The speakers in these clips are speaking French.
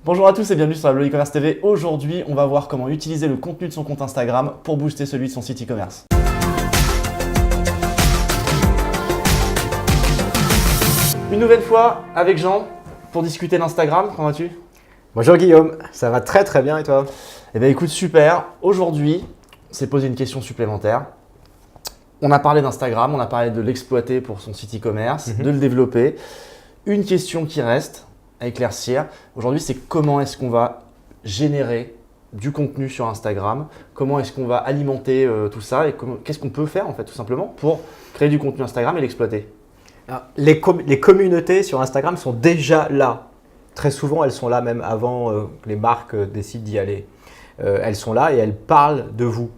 Bonjour à tous et bienvenue sur la Blog e-commerce TV. Aujourd'hui, on va voir comment utiliser le contenu de son compte Instagram pour booster celui de son site e-commerce. Une nouvelle fois avec Jean pour discuter d'Instagram. Comment vas-tu? Bonjour Guillaume, ça va très bien et toi? Eh bien écoute, super. Aujourd'hui, on s'est posé une question supplémentaire. On a parlé d'Instagram, on a parlé de l'exploiter pour son site e-commerce, de le développer. Une question qui reste à éclaircir aujourd'hui, c'est comment est-ce qu'on va générer du contenu sur Instagram, comment est-ce qu'on va alimenter tout ça et qu'est-ce qu'on peut faire en fait tout simplement pour créer du contenu Instagram et l'exploiter. Les communautés sur Instagram sont déjà là. Très souvent, elles sont là même avant que les marques décident d'y aller. Elles sont là et elles parlent de vous.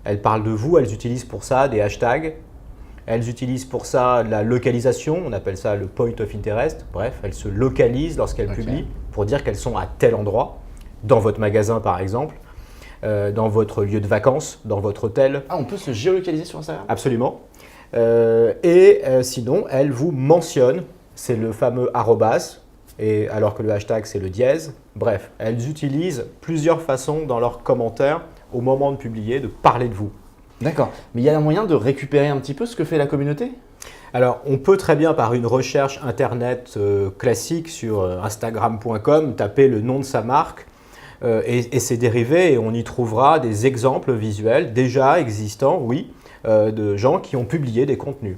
Elles parlent de vous, elles utilisent pour ça des hashtags. Elles utilisent pour ça la localisation, on appelle ça le point of interest. Bref, elles se localisent lorsqu'elles publient pour dire qu'elles sont à tel endroit, dans votre magasin par exemple, dans votre lieu de vacances, dans votre hôtel. Ah, on peut se géolocaliser sur Instagram? Absolument. Sinon, elles vous mentionnent, c'est le fameux arrobas, et alors que le hashtag c'est le dièse. Bref, elles utilisent plusieurs façons dans leurs commentaires au moment de publier, de parler de vous. D'accord. Mais il y a un moyen de récupérer un petit peu ce que fait la communauté? Alors, on peut très bien par une recherche internet classique sur instagram.com taper le nom de sa marque et ses dérivés et on y trouvera des exemples visuels déjà existants, oui, de gens qui ont publié des contenus.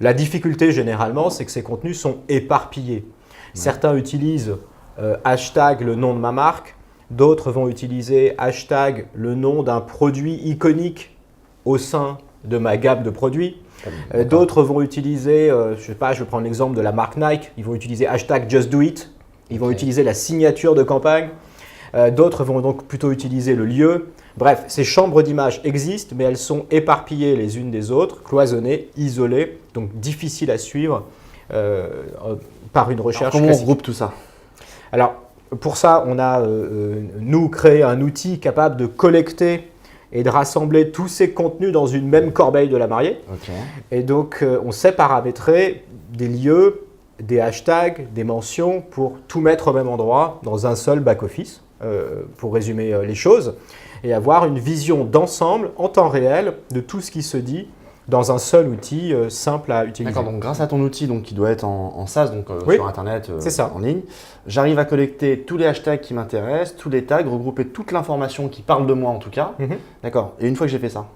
La difficulté généralement, c'est que ces contenus sont éparpillés. Certains utilisent hashtag le nom de ma marque, d'autres vont utiliser hashtag le nom d'un produit iconique au sein de ma gamme de produits. D'autres vont utiliser, je sais pas, je vais prendre l'exemple de la marque Nike, ils vont utiliser hashtag just do it, ils vont utiliser la signature de campagne. D'autres vont donc plutôt utiliser le lieu. Bref, ces chambres d'images existent, mais elles sont éparpillées les unes des autres, cloisonnées, isolées, donc difficiles à suivre par une recherche. Alors, comment classique. on regroupe tout ça? Alors, pour ça, on a, nous, créé un outil capable de collecter et de rassembler tous ces contenus dans une même corbeille de la mariée. Et donc, on sait paramétrer des lieux, des hashtags, des mentions pour tout mettre au même endroit dans un seul back-office, pour résumer les choses, et avoir une vision d'ensemble en temps réel de tout ce qui se dit dans un seul outil simple à utiliser. D'accord, donc grâce à ton outil qui doit être en SaaS, donc oui, sur Internet, ça. en ligne, j'arrive à collecter tous les hashtags qui m'intéressent, tous les tags, regrouper toute l'information qui parle de moi en tout cas. D'accord, et une fois que j'ai fait ça?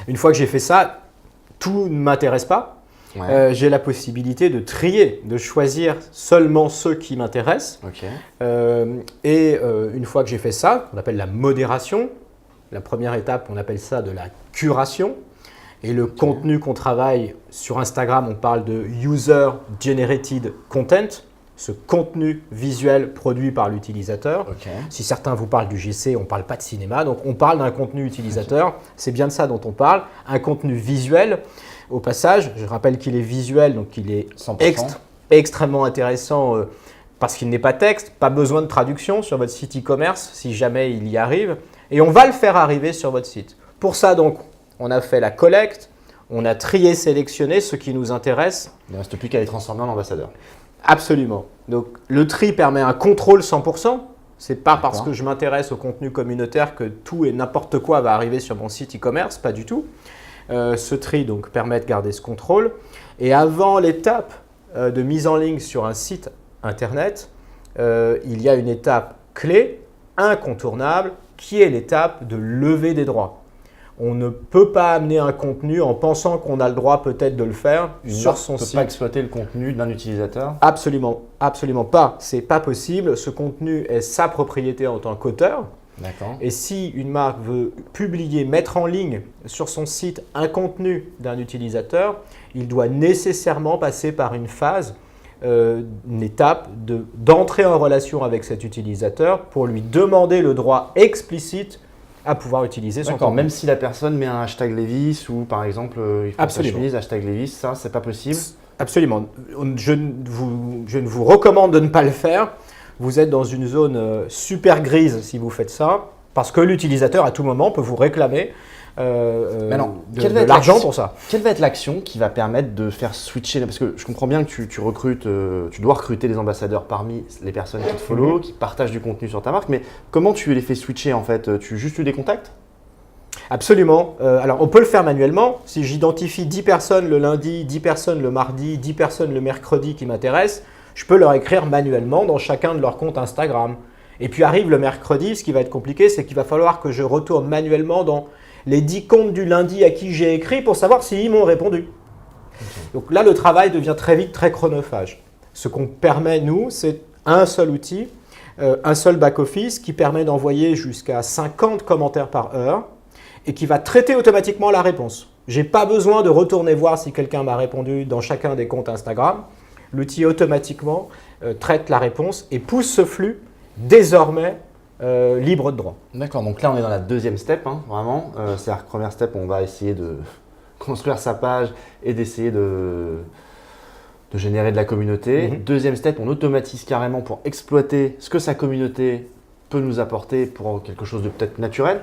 Une fois que j'ai fait ça, tout ne m'intéresse pas. J'ai la possibilité de trier, de choisir seulement ceux qui m'intéressent. Une fois que j'ai fait ça, on appelle la modération. La première étape, on appelle ça de la curation. Et le contenu qu'on travaille sur Instagram, on parle de User Generated Content, ce contenu visuel produit par l'utilisateur. Si certains vous parlent du GC, on ne parle pas de cinéma, donc on parle d'un contenu utilisateur. C'est bien de ça dont on parle, un contenu visuel. Au passage, je rappelle qu'il est visuel, donc il est extrêmement intéressant parce qu'il n'est pas texte, pas besoin de traduction sur votre site e-commerce si jamais il y arrive. Et on va le faire arriver sur votre site. Pour ça, donc, on a fait la collecte, on a trié, sélectionné ce qui nous intéresse. Il ne reste plus qu'à les transformer en ambassadeurs. Absolument. Donc, le tri permet un contrôle 100%. Ce n'est pas parce que je m'intéresse au contenu communautaire que tout et n'importe quoi va arriver sur mon site e-commerce, pas du tout. Ce tri donc, permet de garder ce contrôle. Et avant l'étape de mise en ligne sur un site internet, il y a une étape clé, incontournable, qui est l'étape de lever des droits. On ne peut pas amener un contenu en pensant qu'on a le droit peut-être de le faire sur son site. On ne peut pas exploiter le contenu d'un utilisateur? Absolument, absolument pas. Ce n'est pas possible. Ce contenu est sa propriété en tant qu'auteur. Et si une marque veut publier, mettre en ligne sur son site un contenu d'un utilisateur, il doit nécessairement passer par une phase, une étape d'entrer en relation avec cet utilisateur pour lui demander le droit explicite à pouvoir utiliser son contenu. Même si la personne met un hashtag Levi's ou par exemple, il faut sa chemise, hashtag Levi's, ça, c'est pas possible? Absolument. Je ne vous recommande de ne pas le faire. Vous êtes dans une zone super grise si vous faites ça, parce que l'utilisateur à tout moment peut vous réclamer de l'argent pour ça. Quelle va être l'action qui va permettre de faire switcher? Parce que je comprends bien que tu recrutes, tu dois recruter les ambassadeurs parmi les personnes qui te follow, qui partagent du contenu sur ta marque, mais comment tu les fais switcher en fait? Tu juste eu des contacts? Absolument. Alors, on peut le faire manuellement. Si j'identifie 10 personnes le lundi, 10 personnes le mardi, 10 personnes le mercredi qui m'intéressent, je peux leur écrire manuellement dans chacun de leurs comptes Instagram. Et puis arrive le mercredi, ce qui va être compliqué, c'est qu'il va falloir que je retourne manuellement dans les 10 comptes du lundi à qui j'ai écrit pour savoir s'ils m'ont répondu. Donc là, le travail devient très vite très chronophage. Ce qu'on permet, nous, c'est un seul outil, un seul back-office qui permet d'envoyer jusqu'à 50 commentaires par heure et qui va traiter automatiquement la réponse. Je n'ai pas besoin de retourner voir si quelqu'un m'a répondu dans chacun des comptes Instagram. L'outil automatiquement traite la réponse et pousse ce flux désormais libre de droit. D'accord, donc là on est dans la deuxième step, hein, vraiment. C'est-à-dire que première step, on va essayer de construire sa page et d'essayer de générer de la communauté. Deuxième step, on automatise carrément pour exploiter ce que sa communauté peut nous apporter pour quelque chose de peut-être naturel.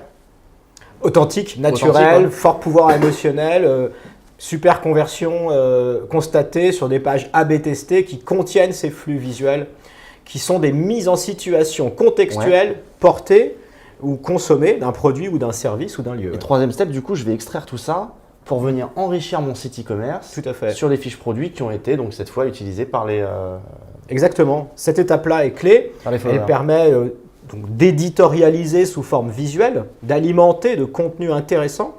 Authentique, naturel, ouais. Fort pouvoir émotionnel, super conversion constatée sur des pages A/B testées qui contiennent ces flux visuels, qui sont des mises en situation contextuelles, portées ou consommées d'un produit ou d'un service ou d'un lieu. Et troisième step, du coup, je vais extraire tout ça pour venir enrichir mon site e-commerce Tout à fait. sur les fiches produits qui ont été donc cette fois utilisées par les Exactement. Cette étape-là est clé. Elle permet donc d'éditorialiser sous forme visuelle, d'alimenter de contenus intéressants.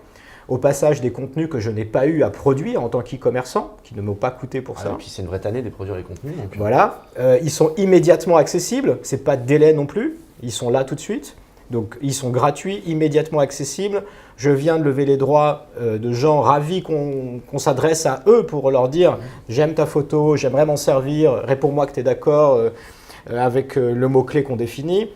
Au passage, des contenus que je n'ai pas eu à produire en tant qu'e-commerçant, qui ne m'ont pas coûté pour ça. Et puis c'est une vraie tannée de produire les contenus. Donc... Voilà, ils sont immédiatement accessibles, ce n'est pas de délai non plus, ils sont là tout de suite. Donc ils sont gratuits, immédiatement accessibles. Je viens de lever les droits de gens ravis qu'on s'adresse à eux pour leur dire « j'aime ta photo, j'aimerais m'en servir, réponds-moi que tu es d'accord avec le mot-clé qu'on définit ».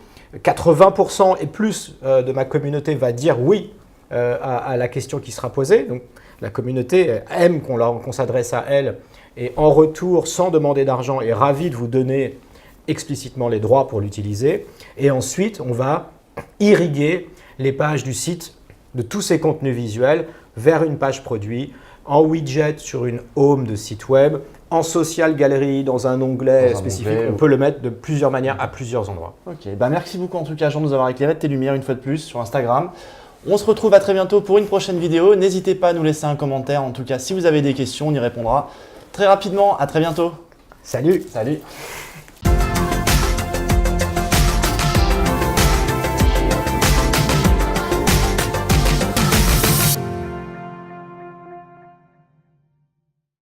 80% et plus de ma communauté va dire oui à la question qui sera posée. Donc, la communauté aime qu'on s'adresse à elle et en retour, sans demander d'argent, est ravie de vous donner explicitement les droits pour l'utiliser. Et ensuite, on va irriguer les pages du site de tous ces contenus visuels vers une page produit, en widget sur une home de site web, en social gallery dans un onglet spécifique. On peut le mettre de plusieurs manières à plusieurs endroits. Ok, merci beaucoup en tout cas Jean de nous avoir éclairé de tes lumières une fois de plus sur Instagram. On se retrouve à très bientôt pour une prochaine vidéo. N'hésitez pas à nous laisser un commentaire. En tout cas, si vous avez des questions, on y répondra très rapidement. À très bientôt. Salut. Salut.